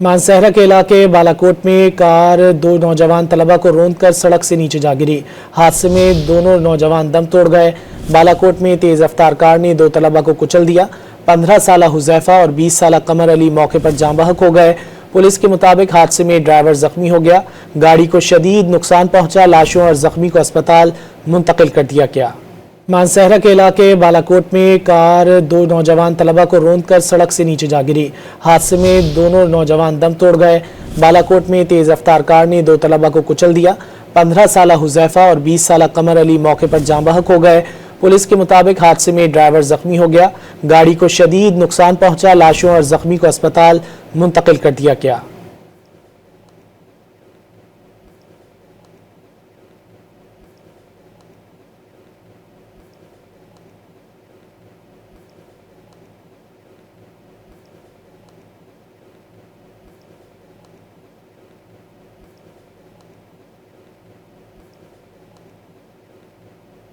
मानसहरा के इलाके बालाकोट में कार दो नौजवान तलबा को रौंदकर सड़क से नीचे जा गिरी। हादसे में दोनों नौजवान दम तोड़ गए। बालाकोट में तेज रफ्तार कार ने दो तलबा को कुचल दिया। 15 साला हुजैफा और 20 साला कमर अली मौके पर जाँ बहक हो गए। पुलिस के मुताबिक हादसे में ड्राइवर जख्मी हो गया। गाड़ी को शदीद नुकसान पहुंचा। लाशों और जख्मी को अस्पताल मुंतकिल कर दिया गया। मानसहरा के इलाके बालाकोट में कार दो नौजवान तलबा को रौंदकर सड़क से नीचे जा गिरी। हादसे में दोनों नौजवान दम तोड़ गए। बालाकोट में तेज रफ्तार कार ने दो तलबा को कुचल दिया। 15 साला हुजैफा और 20 साला कमर अली मौके पर जाँ बहक हो गए। पुलिस के मुताबिक हादसे में ड्राइवर जख्मी हो गया। गाड़ी को शदीद नुकसान पहुंचा। लाशों और जख्मी को अस्पताल मुंतकिल कर दिया गया।